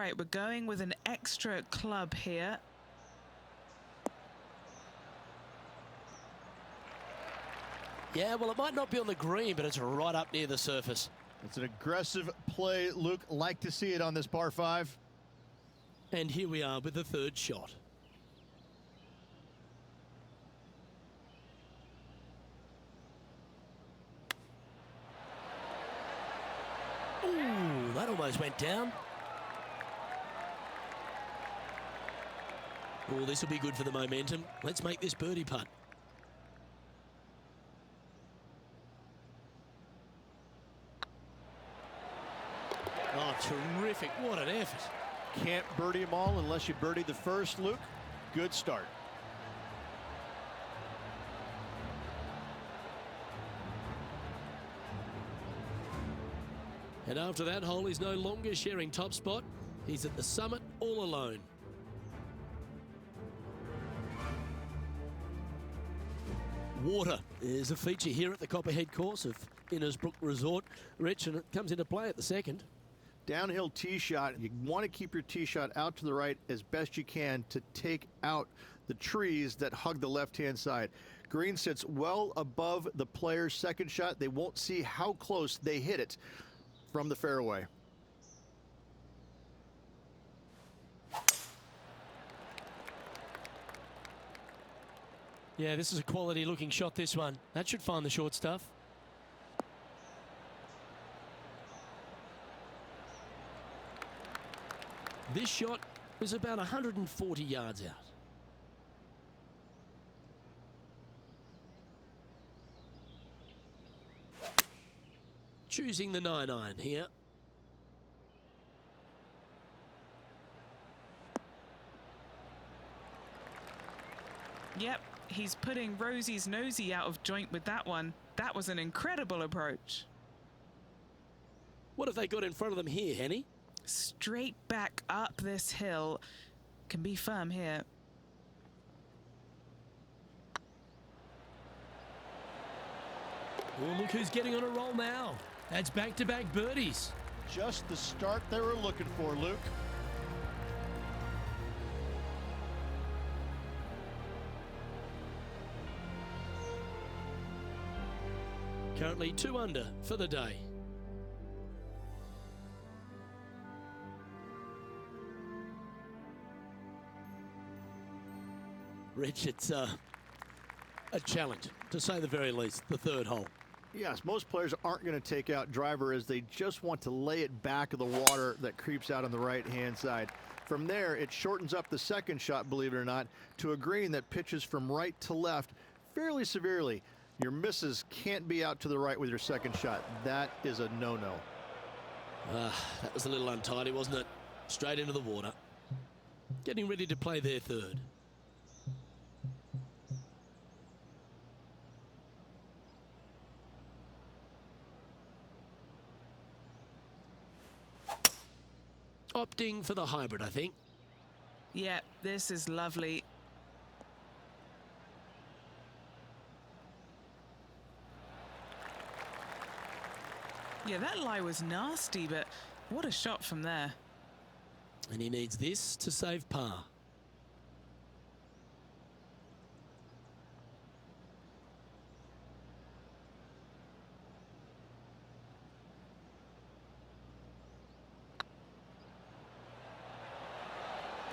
right, we're going with an extra club here. Yeah, well, it might not be on the green, but it's right up near the surface. It's an aggressive play, Luke. Like to see it on this par 5. And here we are with the third shot. Ooh, that almost went down. Oh, this will be good for the momentum. Let's make this birdie putt. Oh, terrific. What an effort. Can't birdie them all unless you birdie the first, Luke. Good start. And after that hole, he's no longer sharing top spot. He's at the summit all alone. Water is a feature here at the Copperhead course of Innisbrook Resort, Rich, and it comes into play at the second. Downhill tee shot. You want to keep your tee shot out to the right as best you can to take out the trees that hug the left-hand side. Green sits well above the player's second shot. They won't see how close they hit it from the fairway. Yeah, this is a quality looking shot, this one. That should find the short stuff. This shot was about 140 yards out. Choosing the 9-iron here. Yep, he's putting Rosie's nosy out of joint with that one. That was an incredible approach. What have they got in front of them here, Henny? Straight back up this hill. Can be firm here. Oh, look who's getting on a roll now. That's back-to-back birdies. Just the start they were looking for, Luke. Currently 2 under for the day. Rich, it's a challenge, to say the very least, the third hole. Yes, most players aren't going to take out driver as they just want to lay it back of the water that creeps out on the right-hand side. From there, it shortens up the second shot, believe it or not, to a green that pitches from right to left fairly severely. Your misses can't be out to the right with your second shot. That is a no-no. That was a little untidy, wasn't it? Straight into the water. Getting ready to play their third. Opting for the hybrid, I think. Yeah, this is lovely. Yeah, that lie was nasty, but what a shot from there. And he needs this to save par.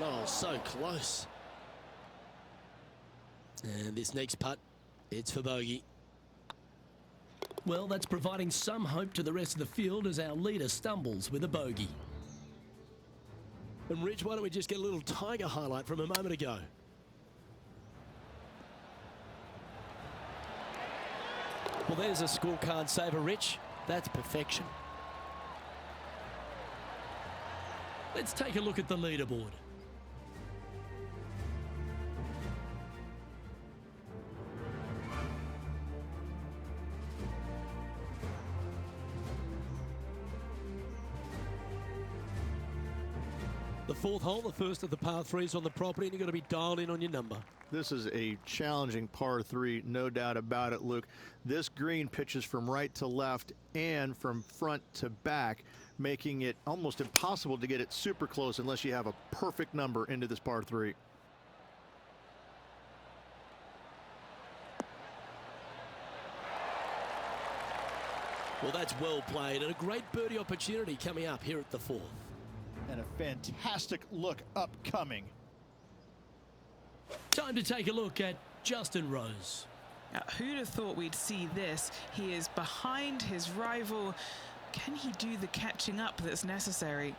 Oh, so close. And this next putt, it's for bogey. Well, that's providing some hope to the rest of the field as our leader stumbles with a bogey. And Rich, why don't we just get a little Tiger highlight from a moment ago? Well, there's a scorecard saver, Rich. That's perfection. Let's take a look at the leaderboard. The fourth hole, the first of the par threes on the property, and you've got to be dialed in on your number. This is a challenging par 3, no doubt about it, Luke. This green pitches from right to left and from front to back, making it almost impossible to get it super close unless you have a perfect number into this par 3. Well, that's well played, and a great birdie opportunity coming up here at the 4th. And a fantastic look upcoming. Time to take a look at Justin Rose. Now, who'd have thought we'd see this? He is behind his rival. Can he do the catching up that's necessary?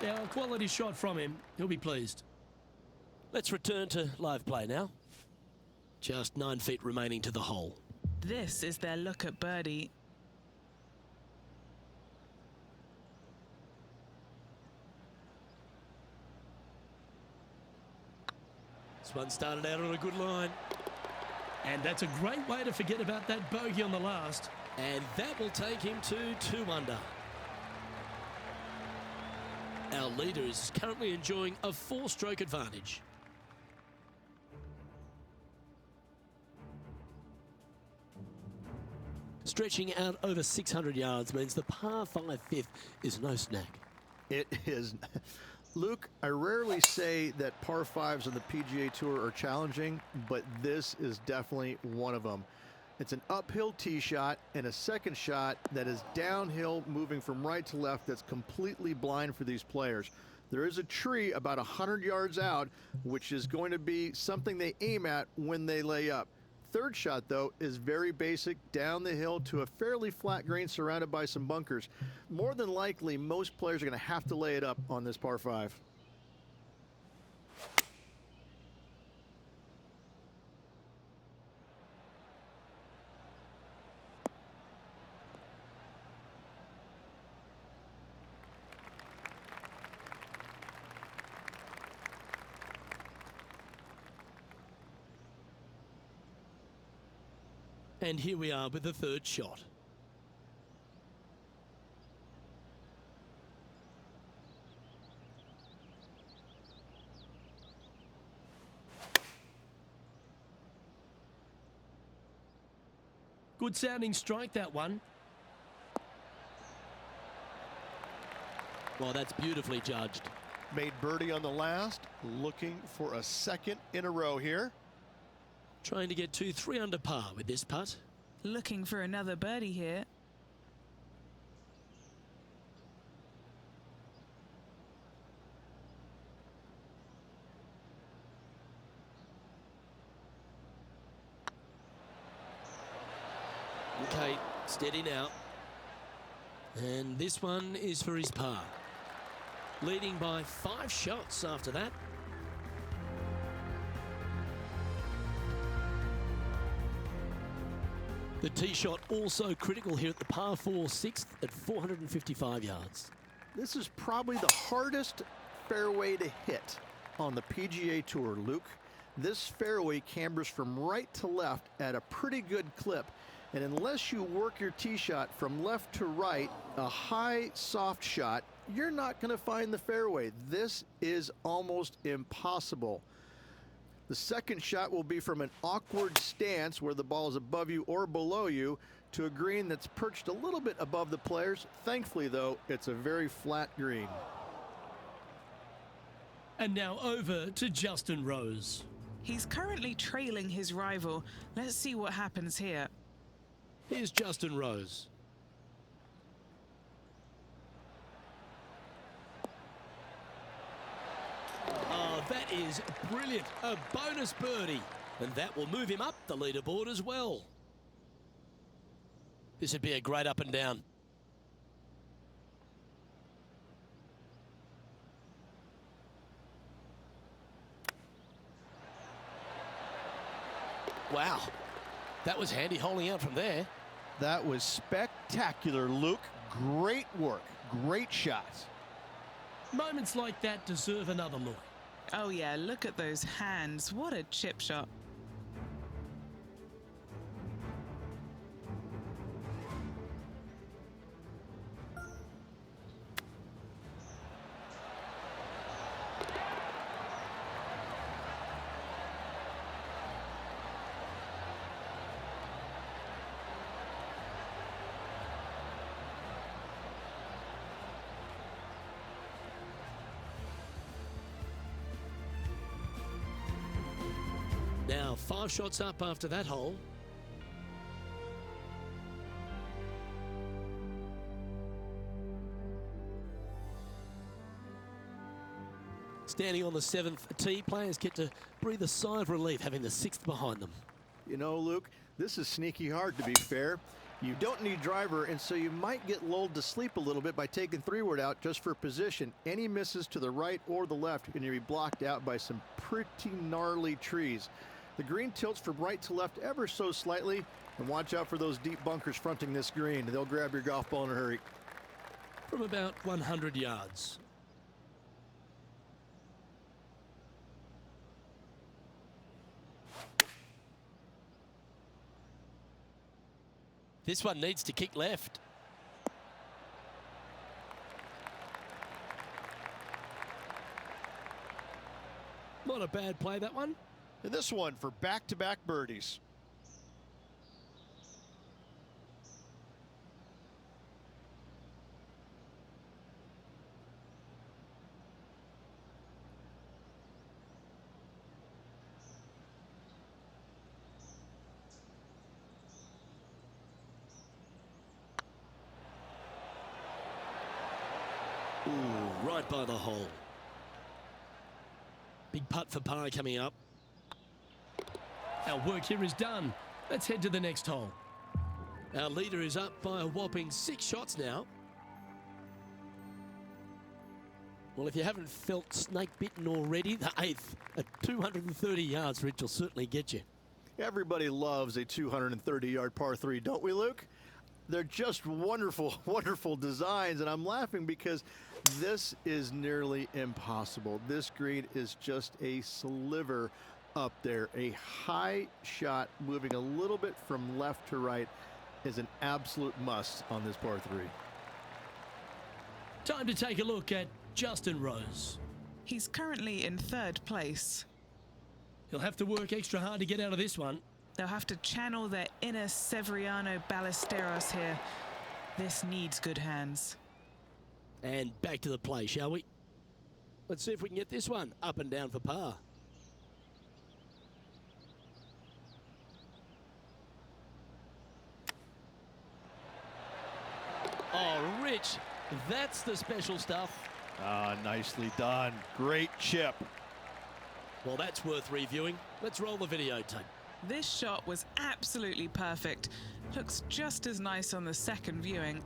Yeah, a quality shot from him. He'll be pleased. Let's return to live play now. Just 9 feet remaining to the hole. This is their look at birdie. This one started out on a good line. And that's a great way to forget about that bogey on the last. And that will take him to 2 under. Our leader is currently enjoying a 4-stroke advantage. Stretching out over 600 yards means the par 5 fifth is no snack. It is. Luke, I rarely say that par 5s on the PGA Tour are challenging, but this is definitely one of them. It's an uphill tee shot and a second shot that is downhill, moving from right to left, that's completely blind for these players. There is a tree about 100 yards out, which is going to be something they aim at when they lay up. Third shot, though, is very basic, down the hill to a fairly flat green surrounded by some bunkers. More than likely, most players are going to have to lay it up on this par 5. And here we are with the 3rd shot. Good sounding strike, that one. Well, that's beautifully judged. Made birdie on the last, looking for a second in a row here. Trying to get to 3 under par with this putt. Looking for another birdie here. Okay, steady now. And this one is for his par. Leading by 5 shots after that. The tee shot also critical here at the par 4 6th at 455 yards. This is probably the hardest fairway to hit on the PGA Tour, Luke. This fairway cambers from right to left at a pretty good clip. And unless you work your tee shot from left to right, a high, soft shot, you're not going to find the fairway. This is almost impossible. The second shot will be from an awkward stance where the ball is above you or below you to a green that's perched a little bit above the players. Thankfully, though, it's a very flat green. And now over to Justin Rose. He's currently trailing his rival. Let's see what happens here. Here's Justin Rose. Oh, that is brilliant. A bonus birdie. And that will move him up the leaderboard as well. This would be a great up and down. Wow. That was handy holding out from there. That was spectacular, Luke. Great work. Great shots. Moments like that deserve another look. Oh yeah, look at those hands. What a chip shot. Now 5 shots up after that hole. Standing on the 7th tee, players get to breathe a sigh of relief having the 6th behind them. You know, Luke, this is sneaky hard, to be fair. You don't need driver, and so you might get lulled to sleep a little bit by taking 3-wood out just for position. Any misses to the right or the left, and you'll be blocked out by some pretty gnarly trees. The green tilts from right to left ever so slightly, and watch out for those deep bunkers fronting this green. They'll grab your golf ball in a hurry. From about 100 yards. This one needs to kick left. Not a bad play, that one. And this one for back-to-back birdies. Ooh, right by the hole. Big putt for par coming up. Our work here is done. Let's head to the next hole. Our leader is up by a whopping 6 shots now. Well, if you haven't felt snake bitten already, the 8th at 230 yards, Rich, will certainly get you. Everybody loves a 230-yard par 3, don't we, Luke? They're just wonderful, wonderful designs, and I'm laughing because this is nearly impossible. This green is just a sliver up there. A high shot moving a little bit from left to right is an absolute must on this par 3. Time to take a look at Justin Rose. He's currently in 3rd place. He'll have to work extra hard to get out of this one. They'll have to channel their inner Severiano Ballesteros here. This needs good hands. And back to the play, shall we? Let's see if we can get this one up and down for par. Oh, Rich, that's the special stuff. Ah, nicely done. Great chip. Well, that's worth reviewing. Let's roll the videotape. This shot was absolutely perfect. Looks just as nice on the second viewing.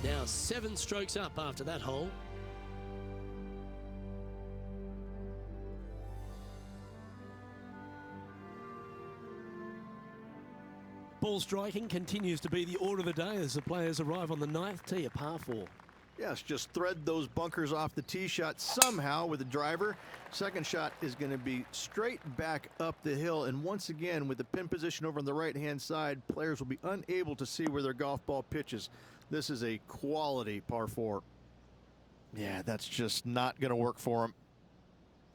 Now 7 strokes up after that hole. Ball striking continues to be the order of the day as the players arrive on the 9th tee, a par 4. Yes, just thread those bunkers off the tee shot somehow with the driver. Second shot is going to be straight back up the hill. And once again, with the pin position over on the right-hand side, players will be unable to see where their golf ball pitches. This is a quality par 4. Yeah, that's just not going to work for them.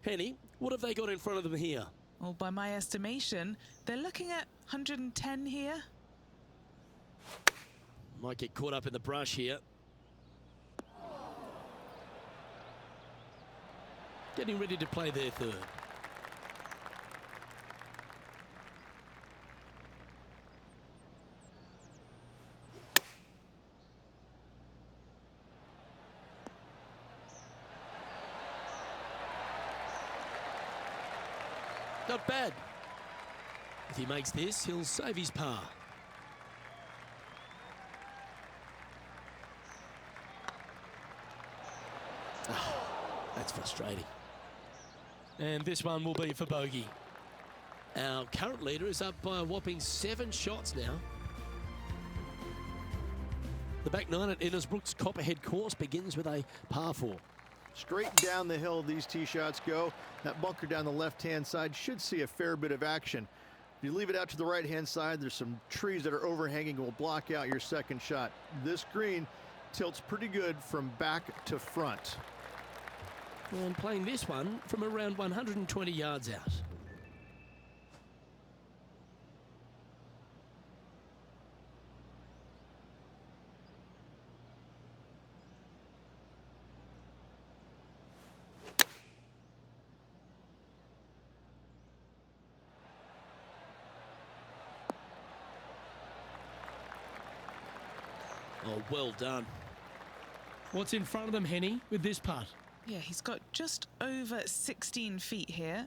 Henny, what have they got in front of them here? Well, by my estimation, they're looking at 110 here. Might get caught up in the brush here. Getting ready to play their 3rd. Not bad. If he makes this, he'll save his par. Oh, that's frustrating. And this one will be for bogey. Our current leader is up by a whopping 7 shots now. The back 9 at Innisbrook's Copperhead course begins with a par 4. Straight down the hill these tee shots go. That bunker down the left-hand side should see a fair bit of action. If you leave it out to the right-hand side, there's some trees that are overhanging and will block out your second shot. This green tilts pretty good from back to front. And playing this one from around 120 yards out. Oh, well done. What's in front of them, Henny, with this putt? Yeah, he's got just over 16 feet here.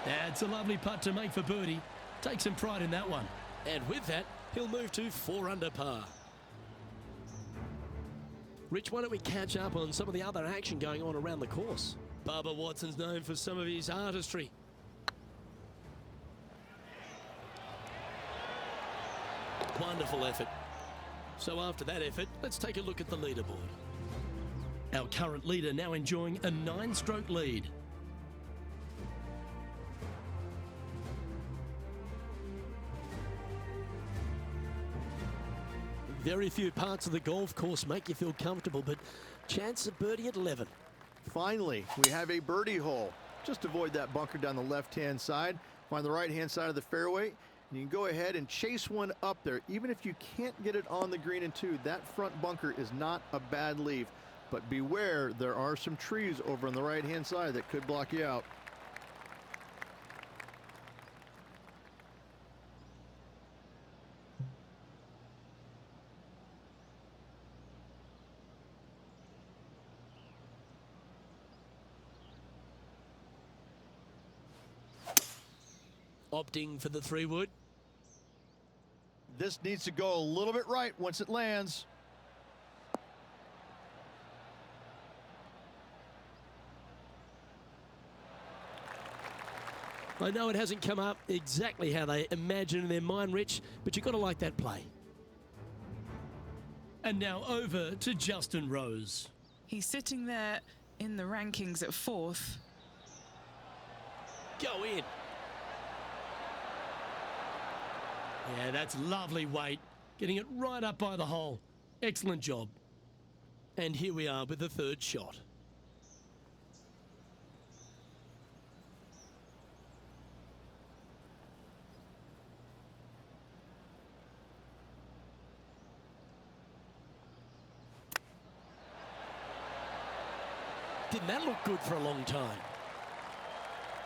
That's a lovely putt to make for birdie. Take some pride in that one. And with that, he'll move to 4 under par. Rich, why don't we catch up on some of the other action going on around the course? Bubba Watson's known for some of his artistry. Wonderful effort. So after that effort, let's take a look at the leaderboard. Our current leader now enjoying a 9-stroke lead. Very few parts of the golf course make you feel comfortable, but chance of birdie at 11. Finally, we have a birdie hole. Just avoid that bunker down the left-hand side. Find the right-hand side of the fairway, and you can go ahead and chase one up there. Even if you can't get it on the green in 2, that front bunker is not a bad leave. But beware, there are some trees over on the right-hand side that could block you out. Opting for the 3-wood. This needs to go a little bit right once it lands. I know it hasn't come up exactly how they imagine in their mind, Rich, but you've got to like that play. And now over to Justin Rose. He's sitting there in the rankings at 4th. Go in. Yeah, that's lovely weight. Getting it right up by the hole. Excellent job. And here we are with the 3rd shot. Didn't that look good for a long time?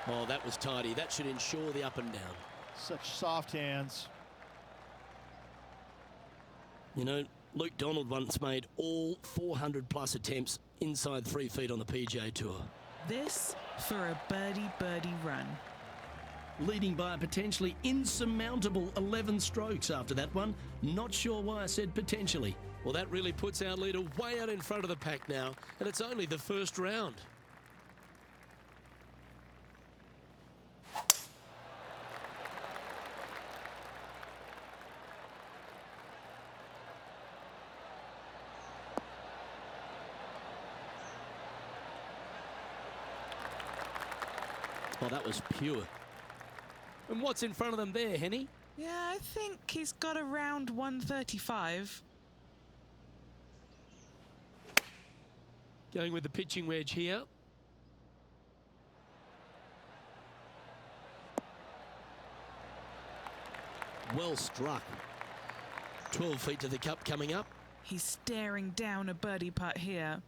Oh, that was tidy. That should ensure the up and down. Such soft hands. You know, Luke Donald once made all 400-plus attempts inside 3 feet on the PGA Tour. This for a birdie run. Leading by a potentially insurmountable 11 strokes after that one. Not sure why I said potentially. Well, that really puts our leader way out in front of the pack now, and it's only the 1st round. Oh, that was pure. And what's in front of them there, Henny? Yeah, I think he's got around 135. Going with the pitching wedge here. Well struck. 12 feet to the cup coming up. He's staring down a birdie putt here.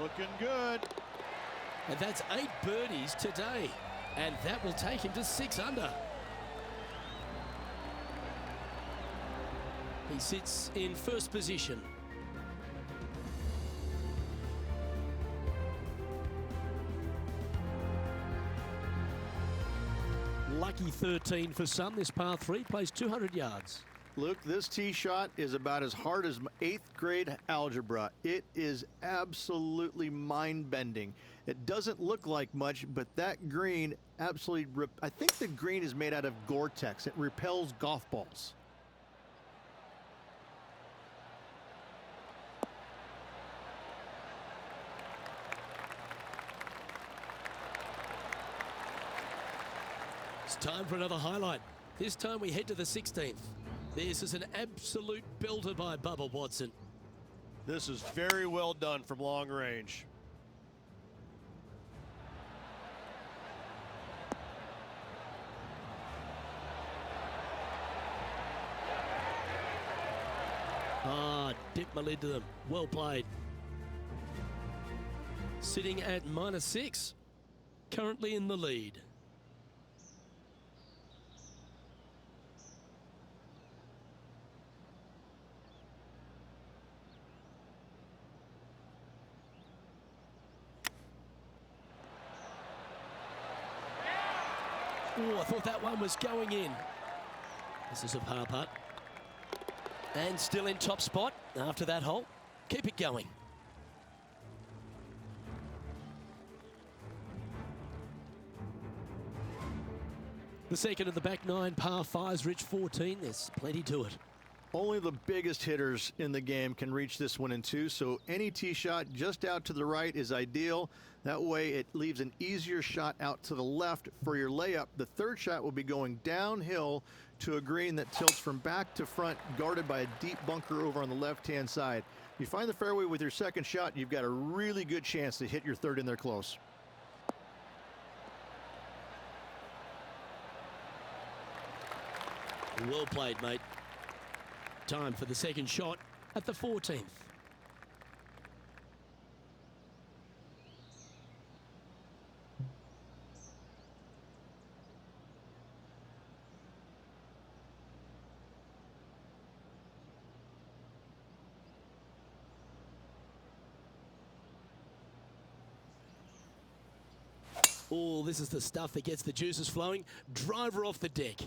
Looking good. And that's 8 birdies today. And that will take him to 6 under. He sits in 1st position. Lucky 13 for some. This par 3 plays 200 yards. Luke, this tee shot is about as hard as 8th grade algebra. It is absolutely mind-bending. It doesn't look like much, but that green absolutely, I think the green is made out of Gore-Tex. It repels golf balls. It's time for another highlight. This time we head to the 16th. This is an absolute belter by Bubba Watson. This is very well done from long range. Dip my lid to them. Well played. Sitting at -6. Currently in the lead. Oh, I thought that one was going in. This is a par putt. And still in top spot after that hole. Keep it going. The second of the back 9 par 5s, Rich 14. There's plenty to it. Only the biggest hitters in the game can reach this one in 2, so any tee shot just out to the right is ideal. That way it leaves an easier shot out to the left for your layup. The third shot will be going downhill to a green that tilts from back to front, guarded by a deep bunker over on the left-hand side. If you find the fairway with your second shot, you've got a really good chance to hit your third in there close. Well played, mate. Time for the second shot at the 14th. Oh, this is the stuff that gets the juices flowing. Driver off the deck.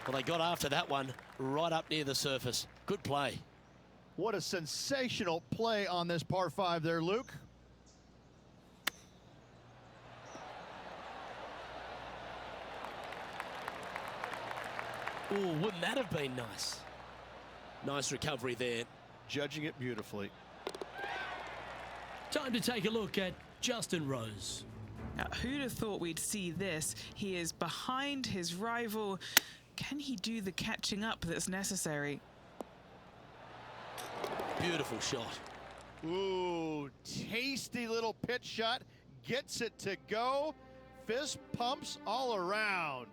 Well, they got after that one right up near the surface. Good play. What a sensational play on this par 5 there, Luke. Oh, wouldn't that have been nice? Nice recovery there. Judging it beautifully. Time to take a look at Justin Rose. Now, who'd have thought we'd see this? He is behind his rival. Can he do the catching up that's necessary? Beautiful shot. Ooh, tasty little pitch shot. Gets it to go. Fist pumps all around.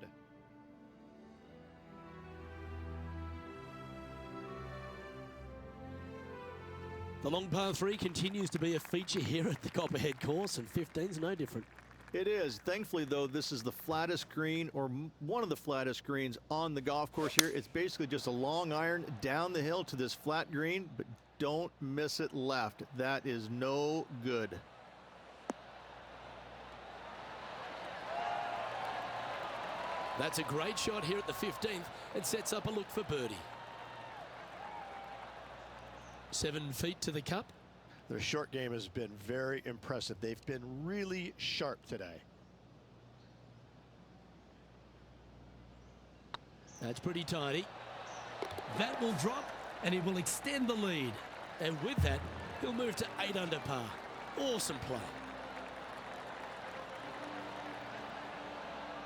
The long par 3 continues to be a feature here at the Copperhead course, and 15's no different. It is. Thankfully, though, this is the flattest green, or one of the flattest greens on the golf course here. It's basically just a long iron down the hill to this flat green, but don't miss it left. That is no good. That's a great shot here at the 15th and sets up a look for birdie. 7 feet to the cup. Their short game has been very impressive. They've been really sharp today. That's pretty tidy. That will drop, and it will extend the lead. And with that, he'll move to 8 under par. Awesome play.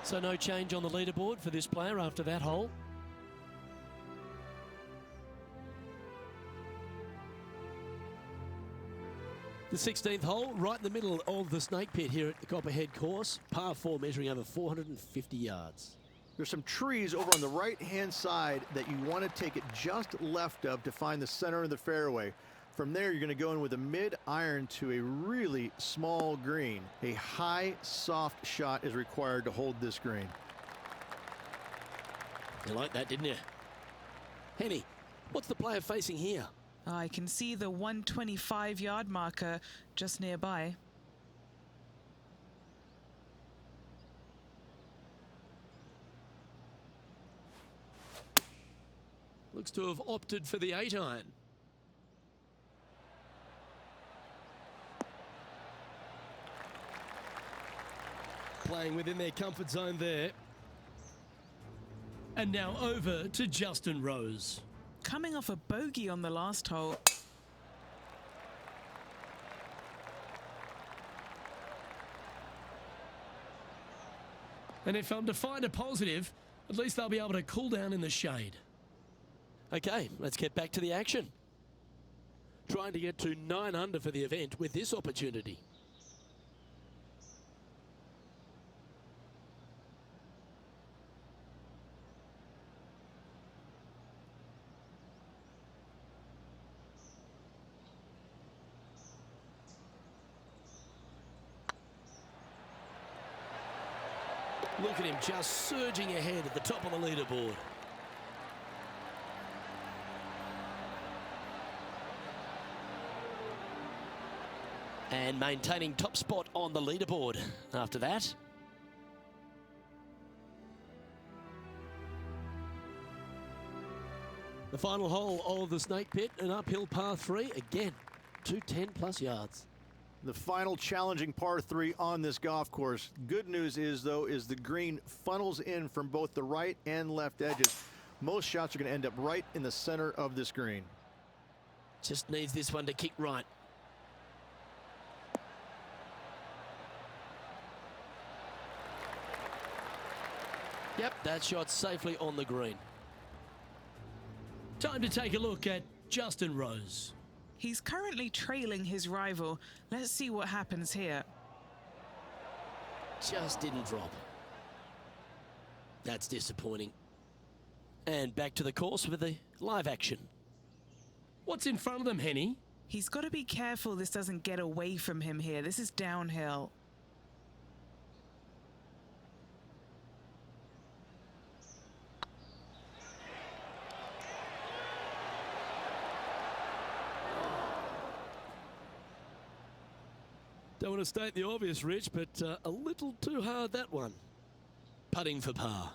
So no change on the leaderboard for this player after that hole. The 16th hole, right in the middle of the snake pit here at the Copperhead course. Par 4 measuring over 450 yards. There's some trees over on the right-hand side that you want to take it just left of to find the center of the fairway. From there, you're going to go in with a mid-iron to a really small green. A high, soft shot is required to hold this green. You like that, didn't you? Henny, what's the player facing here? I can see the 125-yard marker just nearby. Looks to have opted for the 8-iron. Playing within their comfort zone there. And now over to Justin Rose. Coming off a bogey on the last hole. And if I'm to find a positive, at least they'll be able to cool down in the shade. Okay, let's get back to the action. Trying to get to 9 under for the event with this opportunity. Look at him just surging ahead at the top of the leaderboard. And maintaining top spot on the leaderboard after that. The final hole of the Snake Pit, an uphill par 3, again, 210+ yards. The final challenging par 3 on this golf course. Good news is, though, is the green funnels in from both the right and left edges. Most shots are going to end up right in the center of this green. Just needs this one to kick right. Yep, that shot safely on the green. Time to take a look at Justin Rose. He's currently trailing his rival. Let's see what happens here. Just didn't drop. That's disappointing. And back to the course with the live action. What's in front of them, Henny? He's got to be careful this doesn't get away from him here. This is downhill. Don't want to state the obvious, Rich, but a little too hard, that one. Putting for par.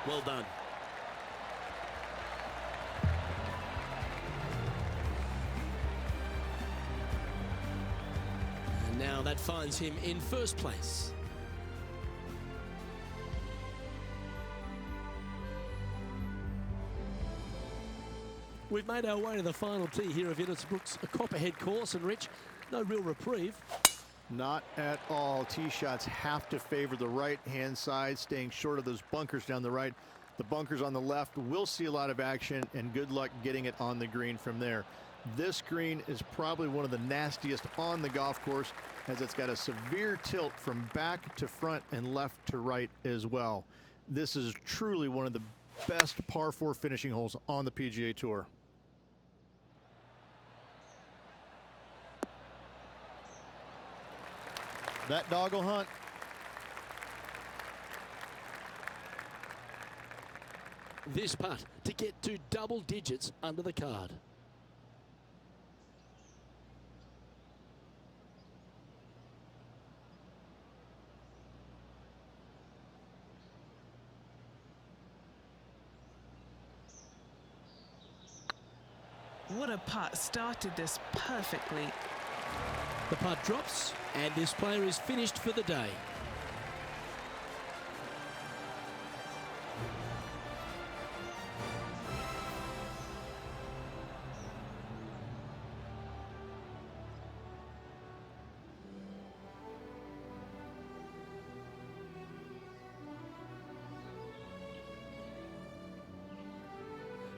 Well done. And now that finds him in first place. We've made our way to the final tee here of Innisbrook's Copperhead course, and Rich, no real reprieve. Not at all. Tee shots have to favor the right-hand side, staying short of those bunkers down the right. The bunkers on the left will see a lot of action, and good luck getting it on the green from there. This green is probably one of the nastiest on the golf course, as it's got a severe tilt from back to front and left to right as well. This is truly one of the best par 4 finishing holes on the PGA Tour. That dog will hunt. This putt to get to double digits under the card. What a putt. Started this perfectly. The putt drops, and this player is finished for the day.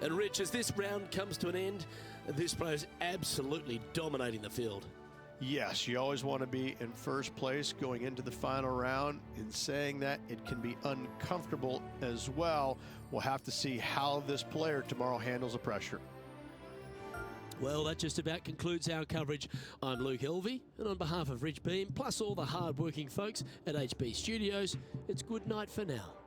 And Rich, as this round comes to an end, this player is absolutely dominating the field. Yes, you always want to be in first place going into the final round. In saying that, it can be uncomfortable as well. We'll have to see how this player tomorrow handles the pressure. Well, that just about concludes our coverage. I'm Luke Helvey, and on behalf of Rich Beam, plus all the hard-working folks at HB Studios, it's good night for now.